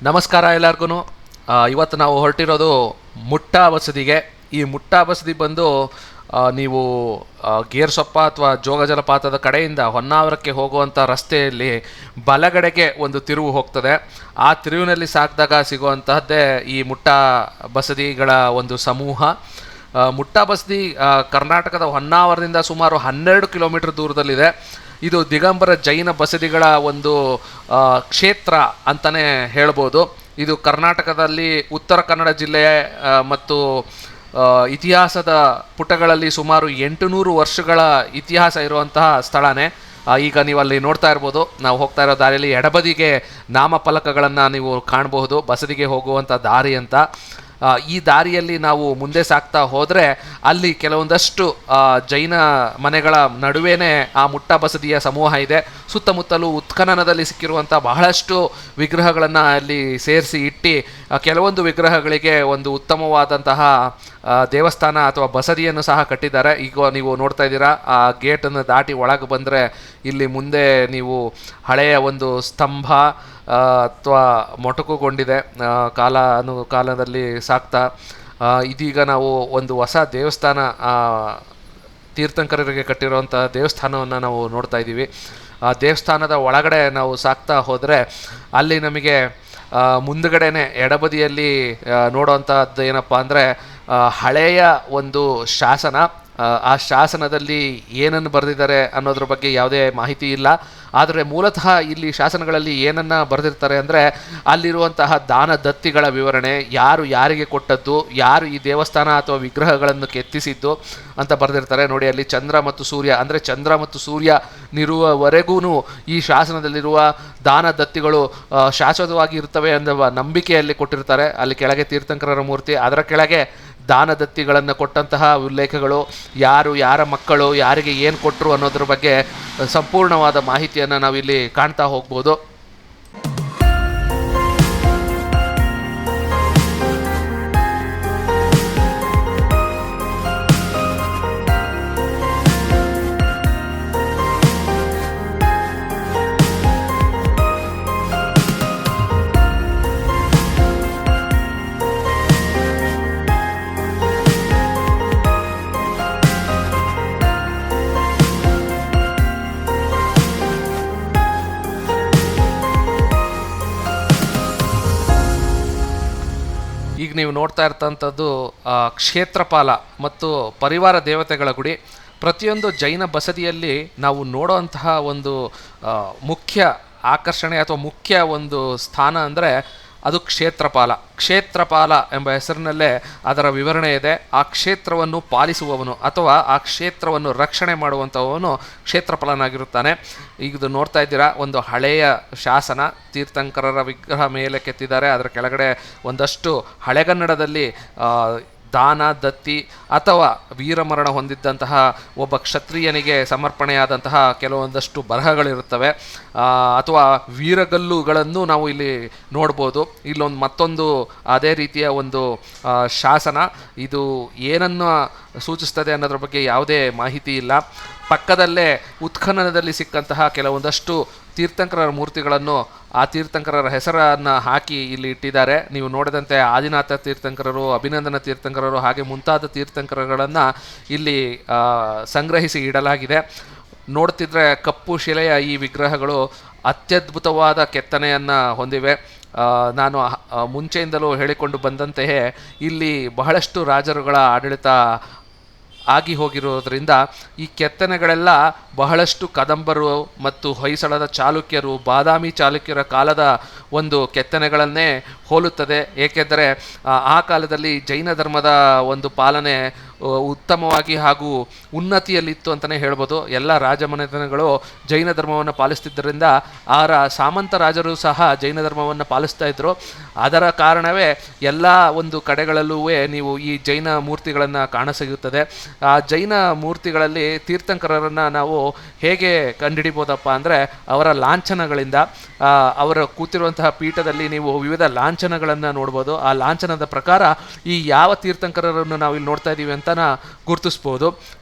ನಮಸ್ಕಾರ ಎಲ್ಲರಿಗೂ. ಇವತ್ತು ನಾವು ಹೊರಟಿರೋದು ಮುಟ್ಟಾ ಬಸದಿಗೆ. ಈ ಮುಟ್ಟಾ ಬಸದಿ ಬಂದು ನೀವು ಗೇರ್ಸೊಪ್ಪ ಅಥವಾ ಜೋಗ ಜಲಪಾತದ ಕಡೆಯಿಂದ ಹೊನ್ನಾವರಕ್ಕೆ ಹೋಗುವಂಥ ರಸ್ತೆಯಲ್ಲಿ ಬಲಗಡೆಗೆ ಒಂದು ತಿರುವು ಹೋಗ್ತದೆ. ಆ ತಿರುವಿನಲ್ಲಿ ಸಾಕಿದಾಗ ಸಿಗುವಂತಹದ್ದೇ ಈ ಮುಟ್ಟಾ ಬಸದಿಗಳ ಒಂದು ಸಮೂಹ. ಮುಟ್ಟಾ ಬಸದಿ ಕರ್ನಾಟಕದ ಹೊನ್ನಾವರದಿಂದ ಸುಮಾರು 12 ಕಿಲೋಮೀಟರ್ ದೂರದಲ್ಲಿದೆ. ಇದು ದಿಗಂಬರ ಜೈನ ಬಸದಿಗಳ ಒಂದು ಕ್ಷೇತ್ರ ಅಂತಲೇ ಹೇಳ್ಬೋದು. ಇದು ಕರ್ನಾಟಕದಲ್ಲಿ ಉತ್ತರ ಕನ್ನಡ ಜಿಲ್ಲೆ ಮತ್ತು ಇತಿಹಾಸದ ಪುಟಗಳಲ್ಲಿ ಸುಮಾರು 800 ವರ್ಷಗಳ ಇತಿಹಾಸ ಇರುವಂತಹ ಸ್ಥಳನೇ. ಈಗ ನೀವು ಅಲ್ಲಿ ನೋಡ್ತಾ ಇರ್ಬೋದು, ನಾವು ಹೋಗ್ತಾ ಇರೋ ದಾರಿಯಲ್ಲಿ ಎಡಬದಿಗೆ ನಾಮಫಲಕಗಳನ್ನು ನೀವು ಕಾಣಬಹುದು, ಬಸದಿಗೆ ಹೋಗುವಂಥ ದಾರಿ ಅಂತ. ಈ ದಾರಿಯಲ್ಲಿ ನಾವು ಮುಂದೆ ಸಾಗ್ತಾ ಹೋದರೆ ಅಲ್ಲಿ ಕೆಲವೊಂದಷ್ಟು ಜೈನ ಮನೆಗಳ ನಡುವೆನೇ ಆ ಮುಟ್ಟಾ ಬಸದಿಯ ಸಮೂಹ ಇದೆ. ಸುತ್ತಮುತ್ತಲೂ ಉತ್ಖನನದಲ್ಲಿ ಸಿಕ್ಕಿರುವಂಥ ಬಹಳಷ್ಟು ವಿಗ್ರಹಗಳನ್ನು ಅಲ್ಲಿ ಸೇರಿಸಿ ಇಟ್ಟು ಕೆಲವೊಂದು ವಿಗ್ರಹಗಳಿಗೆ ಒಂದು ಉತ್ತಮವಾದಂತಹ ದೇವಸ್ಥಾನ ಅಥವಾ ಬಸದಿಯನ್ನು ಸಹ ಕಟ್ಟಿದ್ದಾರೆ. ಈಗ ನೀವು ನೋಡ್ತಾ ಇದ್ದೀರಾ, ಆ ಗೇಟನ್ನು ದಾಟಿ ಒಳಗೆ ಬಂದರೆ ಇಲ್ಲಿ ಮುಂದೆ ನೀವು ಹಳೆಯ ಒಂದು ಸ್ತಂಭ ಅಥವಾ ಮೊಟಕುಗೊಂಡಿದೆ ಕಾಲದಲ್ಲಿ ಸಾಕ್ತಾ. ಇದೀಗ ನಾವು ಒಂದು ಹೊಸ ದೇವಸ್ಥಾನ, ತೀರ್ಥಂಕರರಿಗೆ ಕಟ್ಟಿರುವಂಥ ದೇವಸ್ಥಾನವನ್ನು ನಾವು ನೋಡ್ತಾ ಇದ್ದೀವಿ. ಆ ದೇವಸ್ಥಾನದ ಒಳಗಡೆ ನಾವು ಸಾಕ್ತಾ ಹೋದರೆ ಅಲ್ಲಿ ನಮಗೆ ಮುಂದುಗಡೆನೆ ಎಡಬದಿಯಲ್ಲಿ ನೋಡುವಂಥದ್ದು ಏನಪ್ಪ ಅಂದರೆ ಹಳೆಯ ಒಂದು ಶಾಸನ. ಆ ಶಾಸನದಲ್ಲಿ ಏನನ್ನು ಬರೆದಿದ್ದಾರೆ ಅನ್ನೋದ್ರ ಬಗ್ಗೆ ಯಾವುದೇ ಮಾಹಿತಿ ಇಲ್ಲ. ಆದರೆ ಮೂಲತಃ ಇಲ್ಲಿ ಶಾಸನಗಳಲ್ಲಿ ಏನನ್ನು ಬರೆದಿರ್ತಾರೆ ಅಂದರೆ ಅಲ್ಲಿರುವಂತಹ ದಾನ ದತ್ತಿಗಳ ವಿವರಣೆ, ಯಾರು ಯಾರಿಗೆ ಕೊಟ್ಟದ್ದು, ಯಾರು ಈ ದೇವಸ್ಥಾನ ಅಥವಾ ವಿಗ್ರಹಗಳನ್ನು ಕೆತ್ತಿಸಿದ್ದು ಅಂತ ಬರೆದಿರ್ತಾರೆ. ನೋಡಿ, ಅಲ್ಲಿ ಚಂದ್ರ ಮತ್ತು ಸೂರ್ಯ, ಅಂದರೆ ಚಂದ್ರ ಮತ್ತು ಸೂರ್ಯ ನಿರುವವರೆಗೂ ಈ ಶಾಸನದಲ್ಲಿರುವ ದಾನ ದತ್ತಿಗಳು ಶಾಶ್ವತವಾಗಿ ಇರ್ತವೆ ಅನ್ನುವ ನಂಬಿಕೆಯಲ್ಲಿ ಕೊಟ್ಟಿರ್ತಾರೆ. ಅಲ್ಲಿ ಕೆಳಗೆ ತೀರ್ಥಂಕರರ ಮೂರ್ತಿ, ಅದರ ಕೆಳಗೆ ದಾನ ದತ್ತಿಗಳನ್ನು ಕೊಟ್ಟಂತಹ ಉಲ್ಲೇಖಗಳು, ಯಾರು ಯಾರ ಮಕ್ಕಳು ಯಾರಿಗೆ ಏನು ಕೊಟ್ಟರು ಅನ್ನೋದ್ರ ಬಗ್ಗೆ ಸಂಪೂರ್ಣವಾದ ಮಾಹಿತಿಯನ್ನು ನಾವಿಲ್ಲಿ ಕಾಣ್ತಾ ಹೋಗ್ಬೋದು. ಈಗ ನೀವು ನೋಡ್ತಾ ಇರ್ತಂಥದ್ದು ಕ್ಷೇತ್ರಪಾಲ ಮತ್ತು ಪರಿವಾರ ದೇವತೆಗಳ ಗುಡಿ. ಪ್ರತಿಯೊಂದು ಜೈನ ಬಸದಿಯಲ್ಲಿ ನಾವು ನೋಡೋವಂತಹ ಒಂದು ಮುಖ್ಯ ಆಕರ್ಷಣೆ ಅಥವಾ ಮುಖ್ಯ ಒಂದು ಸ್ಥಾನ ಅಂದರೆ ಅದು ಕ್ಷೇತ್ರಪಾಲ. ಕ್ಷೇತ್ರಪಾಲ ಎಂಬ ಹೆಸರಿನಲ್ಲೇ ಅದರ ವಿವರಣೆ ಇದೆ. ಆ ಕ್ಷೇತ್ರವನ್ನು ಪಾಲಿಸುವವನು ಅಥವಾ ಆ ಕ್ಷೇತ್ರವನ್ನು ರಕ್ಷಣೆ ಮಾಡುವಂಥವನು ಕ್ಷೇತ್ರಪಾಲನಾಗಿರುತ್ತಾನೆ. ಈಗ ನೋಡ್ತಾ ಇದ್ದೀರಾ, ಒಂದು ಹಳೆಯ ಶಾಸನ, ತೀರ್ಥಂಕರರ ವಿಗ್ರಹ ಮೇಲೆ ಕೆತ್ತಿದ್ದಾರೆ. ಅದರ ಕೆಳಗಡೆ ಒಂದಷ್ಟು ಹಳೆಗನ್ನಡದಲ್ಲಿ ದಾನ ದತ್ತಿ ಅಥವಾ ವೀರಮರಣ ಹೊಂದಿದ್ದಂತಹ ಒಬ್ಬ ಕ್ಷತ್ರಿಯನಿಗೆ ಸಮರ್ಪಣೆಯಾದಂತಹ ಕೆಲವೊಂದಷ್ಟು ಬರಹಗಳಿರುತ್ತವೆ. ಅಥವಾ ವೀರಗಲ್ಲುಗಳನ್ನು ನಾವು ಇಲ್ಲಿ ನೋಡ್ಬೋದು. ಇಲ್ಲೊಂದು ಮತ್ತೊಂದು ಅದೇ ರೀತಿಯ ಒಂದು ಶಾಸನ. ಇದು ಏನನ್ನು ಸೂಚಿಸ್ತದೆ ಅನ್ನೋದ್ರ ಬಗ್ಗೆ ಯಾವುದೇ ಮಾಹಿತಿ ಇಲ್ಲ. ಪಕ್ಕದಲ್ಲೇ ಉತ್ಖನನದಲ್ಲಿ ಸಿಕ್ಕಂತಹ ಕೆಲವೊಂದಷ್ಟು ತೀರ್ಥಂಕರರ ಮೂರ್ತಿಗಳನ್ನು ಆ ತೀರ್ಥಂಕರರ ಹೆಸರನ್ನು ಹಾಕಿ ಇಲ್ಲಿ ಇಟ್ಟಿದ್ದಾರೆ. ನೀವು ನೋಡಿದಂತೆ ಆದಿನಾಥ ತೀರ್ಥಂಕರರು, ಅಭಿನಂದನ ತೀರ್ಥಂಕರರು ಹಾಗೆ ಮುಂತಾದ ತೀರ್ಥಂಕರಗಳನ್ನು ಇಲ್ಲಿ ಸಂಗ್ರಹಿಸಿ ಇಡಲಾಗಿದೆ. ನೋಡ್ತಿದ್ರೆ ಕಪ್ಪು ಶಿಲೆಯ ಈ ವಿಗ್ರಹಗಳು ಅತ್ಯದ್ಭುತವಾದ ಕೆತ್ತನೆಯನ್ನು ಹೊಂದಿವೆ. ನಾನು ಮುಂಚೆಯಿಂದಲೂ ಹೇಳಿಕೊಂಡು ಬಂದಂತೆಯೇ ಇಲ್ಲಿ ಬಹಳಷ್ಟು ರಾಜರುಗಳ ಆಡಳಿತ ಆಗಿ ಹೋಗಿರೋದ್ರಿಂದ ಈ ಕೆತ್ತನೆಗಳೆಲ್ಲ ಬಹಳಷ್ಟು ಕದಂಬರು ಮತ್ತು ಹೊಯ್ಸಳದ ಚಾಲುಕ್ಯರು, ಬಾದಾಮಿ ಚಾಲುಕ್ಯರ ಕಾಲದ ಒಂದು ಕೆತ್ತನೆಗಳನ್ನೇ ಹೋಲುತ್ತದೆ. ಏಕೆಂದರೆ ಆ ಕಾಲದಲ್ಲಿ ಜೈನ ಧರ್ಮದ ಒಂದು ಪಾಲನೆ ಉತ್ತಮವಾಗಿ ಹಾಗೂ ಉನ್ನತಿಯಲ್ಲಿತ್ತು ಅಂತಲೇ ಹೇಳ್ಬೋದು. ಎಲ್ಲ ರಾಜಮನೆತನಗಳು ಜೈನ ಧರ್ಮವನ್ನು ಪಾಲಿಸ್ತಿದ್ದರಿಂದ ಆರ ಸಾಮಂತ ರಾಜರು ಸಹ ಜೈನ ಧರ್ಮವನ್ನು ಪಾಲಿಸ್ತಾ ಇದ್ದರು. ಅದರ ಕಾರಣವೇ ಎಲ್ಲ ಒಂದು ಕಡೆಗಳಲ್ಲೂ ನೀವು ಈ ಜೈನ ಮೂರ್ತಿಗಳನ್ನು ಕಾಣಸಿಗುತ್ತದೆ. ಆ ಜೈನ ಮೂರ್ತಿಗಳಲ್ಲಿ ತೀರ್ಥಂಕರರನ್ನು ನಾವು ಹೇಗೆ ಕಂಡುಹಿಡಿಬೋದಪ್ಪ ಅಂದರೆ ಅವರ ಲಾಂಛನಗಳಿಂದ. ಅವರ ಕೂತಿರುವಂತಹ ಪೀಠದಲ್ಲಿ ನೀವು ವಿವಿಧ ಲಾಂಛನಗಳನ್ನು ನೋಡ್ಬೋದು. ಆ ಲಾಂಛನದ ಪ್ರಕಾರ ಈ ಯಾವ ತೀರ್ಥಂಕರರನ್ನು ನಾವು ಇಲ್ಲಿ ನೋಡ್ತಾ ಇದ್ದೀವಿ ಅಂತ ಗುರುತಿಸ್ಬೋದು.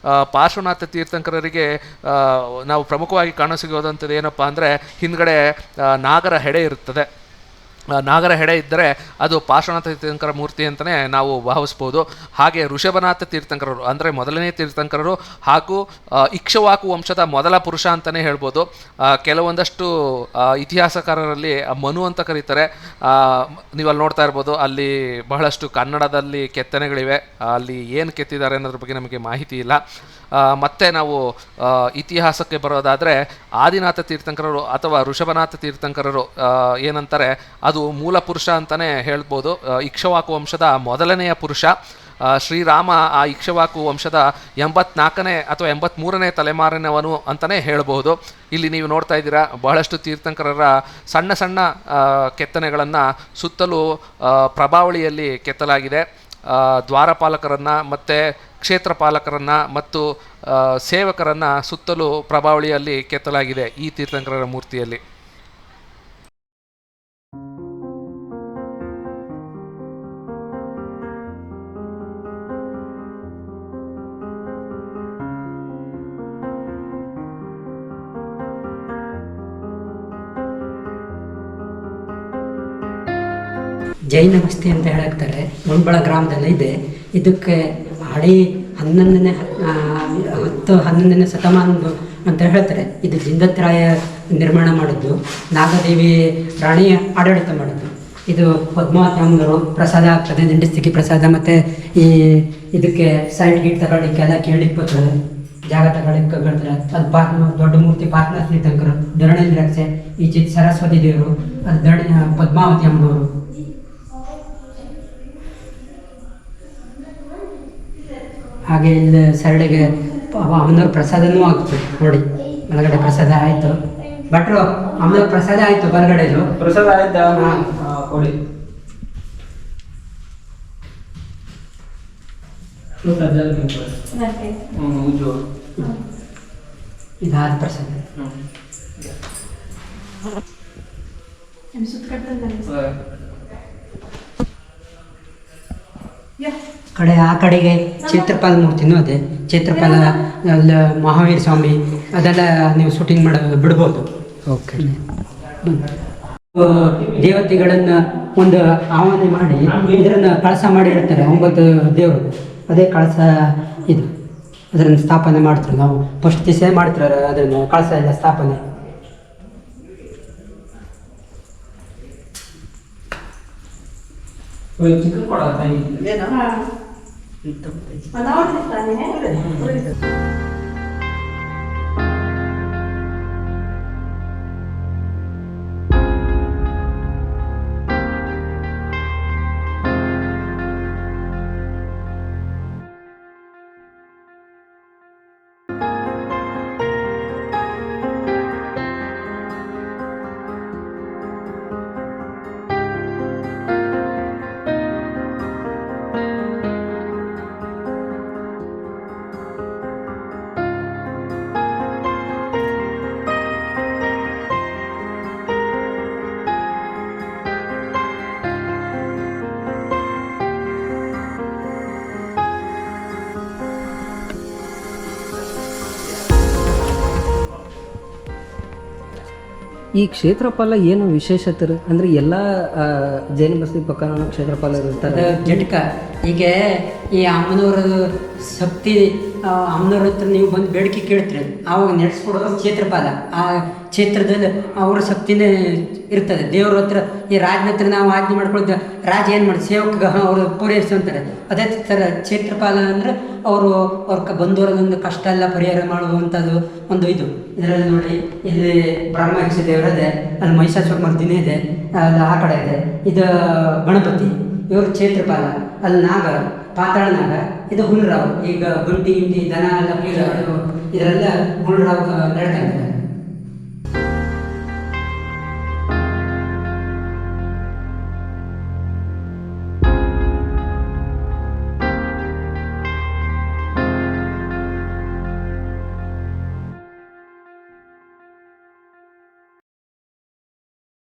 ಪಾರ್ಶ್ವನಾಥ ತೀರ್ಥಂಕರರಿಗೆ ನಾವು ಪ್ರಮುಖವಾಗಿ ಕಾಣಸಿಗೋದಂಥದ್ದು ಏನಪ್ಪ ಅಂದರೆ ಹಿಂದ್ಗಡೆ ನಾಗರ ಹೆಡೆ ಇರುತ್ತದೆ. ನಾಗರ ಹೆಡೆ ಇದ್ದರೆ ಅದು ಪಾರ್ಶ್ವನಾಥ ತೀರ್ಥಂಕರ ಮೂರ್ತಿ ಅಂತಲೇ ನಾವು ಭಾವಿಸ್ಬೋದು. ಹಾಗೆ ಋಷಭನಾಥ ತೀರ್ಥಂಕರರು ಅಂದರೆ ಮೊದಲನೇ ತೀರ್ಥಂಕರರು ಹಾಗೂ ಇಕ್ಷ್ವಾಕು ವಂಶದ ಮೊದಲ ಪುರುಷ ಅಂತಲೇ ಹೇಳ್ಬೋದು. ಕೆಲವೊಂದಷ್ಟು ಇತಿಹಾಸಕಾರರಲ್ಲಿ ಮನು ಅಂತ ಕರೀತಾರೆ. ನೀವು ಅಲ್ಲಿ ನೋಡ್ತಾ ಇರ್ಬೋದು, ಅಲ್ಲಿ ಬಹಳಷ್ಟು ಕನ್ನಡದಲ್ಲಿ ಕೆತ್ತನೆಗಳಿವೆ. ಅಲ್ಲಿ ಏನು ಕೆತ್ತಿದ್ದಾರೆ ಅನ್ನೋದ್ರ ಬಗ್ಗೆ ನಮಗೆ ಮಾಹಿತಿ ಇಲ್ಲ. ಮತ್ತೆ ನಾವು ಇತಿಹಾಸಕ್ಕೆ ಬರೋದಾದರೆ ಆದಿನಾಥ ತೀರ್ಥಂಕರರು ಅಥವಾ ಋಷಭನಾಥ ತೀರ್ಥಂಕರರು ಏನಂತಾರೆ, ಅದು ಮೂಲ ಪುರುಷ ಅಂತಲೇ ಹೇಳ್ಬೋದು. ಇಕ್ಷ್ವಾಕು ವಂಶದ ಮೊದಲನೆಯ ಪುರುಷ. ಶ್ರೀರಾಮ ಆ ಇಕ್ಷ್ವಾಕು ವಂಶದ 84ನೇ ಅಥವಾ 83ನೇ ತಲೆಮಾರಿನವನು ಅಂತಲೇ ಹೇಳ್ಬೋದು. ಇಲ್ಲಿ ನೀವು ನೋಡ್ತಾ ಇದ್ದೀರಾ, ಬಹಳಷ್ಟು ತೀರ್ಥಂಕರರ ಸಣ್ಣ ಸಣ್ಣ ಕೆತ್ತನೆಗಳನ್ನು ಸುತ್ತಲೂ ಪ್ರಭಾವಳಿಯಲ್ಲಿ ಕೆತ್ತಲಾಗಿದೆ. ದ್ವಾರಪಾಲಕರನ್ನು ಮತ್ತು ಕ್ಷೇತ್ರಪಾಲಕರನ್ನು ಮತ್ತು ಸೇವಕರನ್ನು ಸುತ್ತಲೂ ಪ್ರಭಾವಳಿಯಲ್ಲಿ ಕೆತ್ತಲಾಗಿದೆ ಈ ತೀರ್ಥಂಕರರ ಮೂರ್ತಿಯಲ್ಲಿ. ಜೈನ ಬಸ್ತಿ ಅಂತ ಹೇಳ್ತಾರೆ, ಮುಂಬಳ ಗ್ರಾಮದಲ್ಲಿ ಇದೆ. ಇದಕ್ಕೆ ಹಳೆ 11ನೇ ಶತಮಾನದ್ದು ಅಂತ ಹೇಳ್ತಾರೆ. ಇದು ಜಿಂದತ್ರಾಯ ನಿರ್ಮಾಣ ಮಾಡಿದ್ದು, ನಾಗದೇವಿ ರಾಣಿಯ ಆಡಳಿತ ಮಾಡಿದ್ದು. ಇದು ಪದ್ಮಾವತಿ ಅಮ್ಮನವರು ಪ್ರಸಾದ ಆಗ್ತದೆ, ದಿಂಡಿಸ್ತಿಗೆ ಪ್ರಸಾದ, ಮತ್ತು ಈ ಇದಕ್ಕೆ ಸೈಡ್ ಗೀಟ್ ತಗೊಳ್ಳಿಕ್ಕೆಲ್ಲ ಕೇಳಲಿಕ್ಕೆ ಬರ್ತದೆ, ಜಾಗ ತಗೊಳ್ಳಿಕ್ಕೆ ಬರ್ತಾರೆ. ಅದು ದೊಡ್ಡ ಮೂರ್ತಿ ಪಾರ್ಶ್ವನಾಥ ತೀರ್ಥಂಕರು, ಧರಣೇಂದ್ರಾಕ್ಷೆ, ಈ ಸರಸ್ವತಿ ದೇವರು, ಅದು ಪದ್ಮಾವತಿ ಅಮ್ಮನವರು. ಹಾಗೆ ಇಲ್ಲಿ ಸರಳಿಗೆ ಅಮ್ಮನವ್ರ ಪ್ರಸಾದನೂ ಆಗ್ತದೆ ನೋಡಿ. ಒಳಗಡೆ ಪ್ರಸಾದ ಆಯಿತು, ಭಟ್ರು ಅಮ್ಮನವ್ರ ಪ್ರಸಾದ ಆಯಿತು, ಹೊರಗಡೆದು ಪ್ರಸಾದ ಆಯ್ತಾ ಕೊಡಿ. ಇದಾದ ಪ್ರಸಾದ ಕಡೆ ಆ ಕಡೆಗೆ ಕ್ಷೇತ್ರಪಾಲ ಮೂರ್ತಿನೂ ಅದೇ. ಕ್ಷೇತ್ರಪಾಲ ಅಲ್ಲ ಮಹಾವೀರ ಸ್ವಾಮಿ ಅದೆಲ್ಲ ನೀವು ಶೂಟಿಂಗ್ ಮಾಡೋದು ಬಿಡ್ಬೋದು. ಓಕೆ. ದೇವತೆಗಳನ್ನು ಒಂದು ಆಹ್ವಾನ ಮಾಡಿ ಇದನ್ನು ಕಳಸ ಮಾಡಿರ್ತಾರೆ, 9 ದೇವರು. ಅದೇ ಕಳಸ ಇದು, ಅದನ್ನು ಸ್ಥಾಪನೆ ಮಾಡ್ತಾರೆ. ನಾವು ಫಸ್ಟ್ ದಿವಸ ಮಾಡ್ತಾರೆ ಅದನ್ನು ಕಳಸ ಎಲ್ಲ ಸ್ಥಾಪನೆ. ಚಿಕನ್ ಕೊಡ ಈ ಕ್ಷೇತ್ರಪಾಲ ಏನು ವಿಶೇಷತೆ ಅಂದರೆ ಎಲ್ಲ ಜೈನ ಬಸ್ತಿ ಪಕ್ಕ ಕ್ಷೇತ್ರಪಾಲ ಇರ್ತಾರೆ. ಜಟಕ ಈಗ ಈ ಅಮ್ಮನವ್ರ ಶಕ್ತಿ, ಅಮ್ಮನವ್ರ ಹತ್ರ ನೀವು ಬಂದು ಬೇಡಿಕೆ ಕೇಳ್ತೀರಿ, ಆವಾಗ ನಡೆಸ್ಕೊಡೋದು ಕ್ಷೇತ್ರಪಾಲ. ಆ ಕ್ಷೇತ್ರದಲ್ಲಿ ಅವ್ರ ಶಕ್ತಿನೇ ಇರ್ತದೆ. ದೇವ್ರ ಹತ್ರ ಈ ರಾಜನ ಹತ್ರ ನಾವು ಆಜ್ಞೆ ಮಾಡ್ಕೊಳ್ತೇವೆ, ರಾಜ ಏನು ಮಾಡಿ ಸೇವಕ ಅವರು ಪೂರೈಸ್ತಾರೆ. ಅದೇ ಥರ ಕ್ಷೇತ್ರಪಾಲ ಅಂದರೆ ಅವರು ಬಂದವರದೊಂದು ಕಷ್ಟ ಎಲ್ಲ ಪರಿಹಾರ ಮಾಡುವಂಥದ್ದು ಒಂದು ಇದು. ಇದರಲ್ಲಿ ನೋಡಿ, ಇಲ್ಲಿ ಬ್ರಹ್ಮಯಕ್ಷ ದೇವರದೆ, ಅಲ್ಲಿ ಮಹಿಷಾಸುರ ಮರ್ದಿನಿ ಇದೆ, ಅಲ್ಲಿ ಆ ಕಡೆ ಇದೆ. ಇದು ಗಣಪತಿ, ಇವರು ಕ್ಷೇತ್ರಪಾಲ. ಅಲ್ಲಿ ನಾಗ, ಪಾತಾಳ ನಾಗ, ಇದು ಹುಲ್ರಾವ್. ಈಗ ಗಂಟಿ ಗಿಂಟಿ ದನ ಎಲ್ಲ ಇದರೆಲ್ಲ ಹುಲ್ರಾವ್ ನಡ್ತಾ ಇದ್ದಾರೆ.